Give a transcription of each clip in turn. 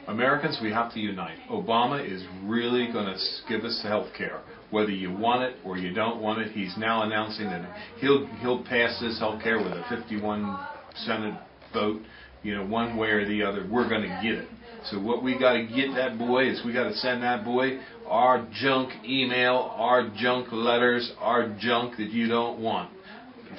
Americans, we have to unite. Obama is really going to give us health care. Whether you want it or you don't want it, he's now announcing that he'll pass this health care with a 51 Senate vote, one way or the other. We're going to get it. So what we got to get that boy is we got to send that boy our junk email, our junk letters, our junk that you don't want.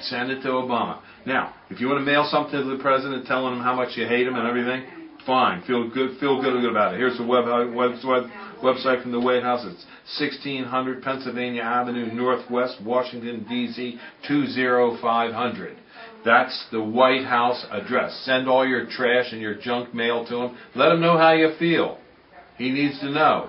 Send it to Obama. Now, if you want to mail something to the president telling him how much you hate him and everything, fine. Feel good about it. Here's the website from the White House. It's 1600 Pennsylvania Avenue Northwest, Washington, D.C. 20500. That's the White House address. Send all your trash and your junk mail to him. Let him know how you feel. He needs to know.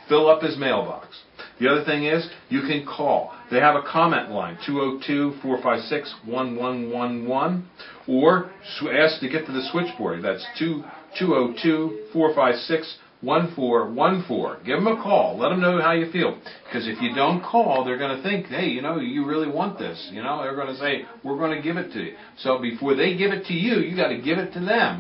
Fill up his mailbox. The other thing is, you can call. They have a comment line, 202-456-1111, or ask to get to the switchboard. That's 202-456-1414. Give them a call. Let them know how you feel. Because if you don't call, they're going to think, hey, you really want this. They're going to say, we're going to give it to you. So before they give it to you, you got to give it to them.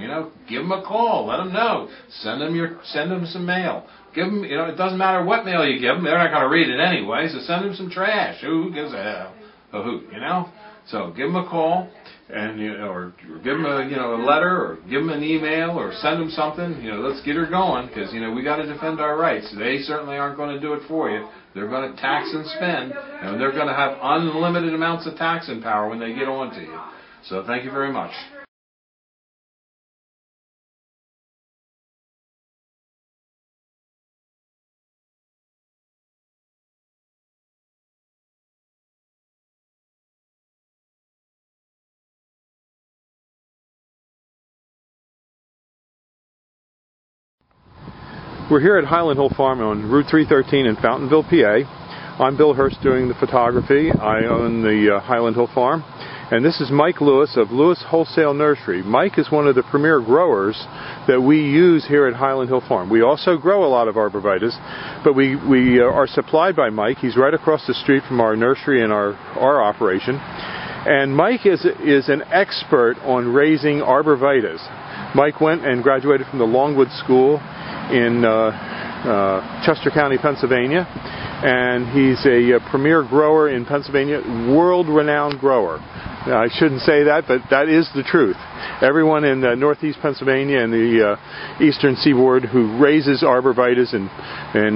Give them a call. Let them know. Send them some mail. Give them, it doesn't matter what mail you give them. They're not going to read it anyway. So send them some trash. Who gives a hoot, So give them a call. And or give them a letter, or give them an email, or send them something. Let's get her going, because we got to defend our rights. They certainly aren't going to do it for you. They're going to tax and spend, and they're going to have unlimited amounts of taxing power when they get on to you. So thank you very much. We're here at Highland Hill Farm on Route 313 in Fountainville, PA. I'm Bill Hurst doing the photography. I own the Highland Hill Farm. And this is Mike Lewis of Lewis Wholesale Nursery. Mike is one of the premier growers that we use here at Highland Hill Farm. We also grow a lot of arborvitaes, but we are supplied by Mike. He's right across the street from our nursery and our operation. And Mike is an expert on raising arborvitaes. Mike went and graduated from the Longwood School in Chester County, Pennsylvania, and he's a premier grower in Pennsylvania, world-renowned grower. I shouldn't say that, but that is the truth. Everyone in northeast Pennsylvania and the eastern seaboard who raises arborvitaes and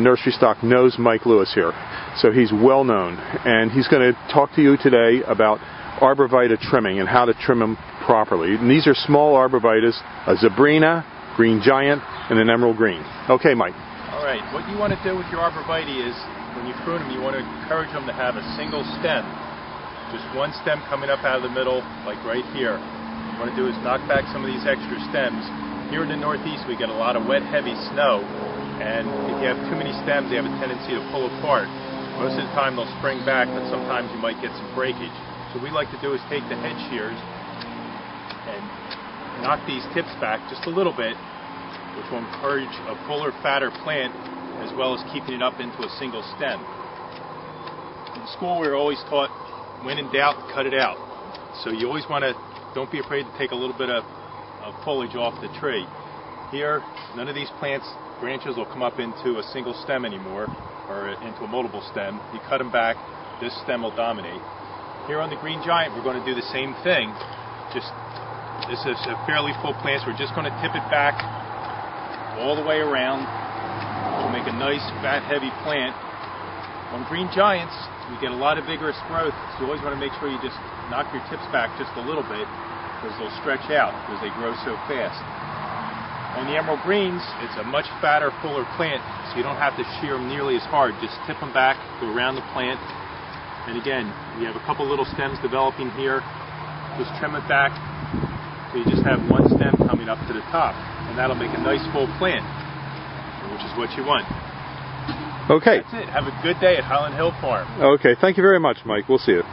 nursery stock knows Mike Lewis here. So he's well known, and he's going to talk to you today about arborvitae trimming and how to trim them properly. And these are small arborvitaes, a Zebrina, Green Giant, and an Emerald Green. Okay, Mike. All right, what you want to do with your arborvitae is, when you prune them, you want to encourage them to have a single stem. Just one stem coming up out of the middle, like right here. What you want to do is knock back some of these extra stems. Here in the Northeast, we get a lot of wet, heavy snow, and if you have too many stems, they have a tendency to pull apart. Most of the time, they'll spring back, but sometimes you might get some breakage. So what we like to do is take the head shears and knock these tips back just a little bit, which will encourage a fuller, fatter plant, as well as keeping it up into a single stem. In school, we were always taught, when in doubt, cut it out. So you always want to, don't be afraid to take a little bit of foliage off the tree. Here, none of these plants, branches will come up into a single stem anymore, or into a multiple stem. You cut them back, this stem will dominate. Here on the Green Giant, we're going to do the same thing. This is a fairly full plant, so we're just going to tip it back all the way around to make a nice, fat, heavy plant. On Green Giants, we get a lot of vigorous growth, so you always want to make sure you just knock your tips back just a little bit, because they'll stretch out because they grow so fast. On the Emerald Greens, it's a much fatter, fuller plant, so you don't have to shear them nearly as hard. Just tip them back, go around the plant, and again, we have a couple little stems developing here. Just trim it back, so you just have one stem coming up to the top, and that'll make a nice full plant, which is what you want. Okay. That's it. Have a good day at Highland Hill Farm. Okay, thank you very much, Mike. We'll see you.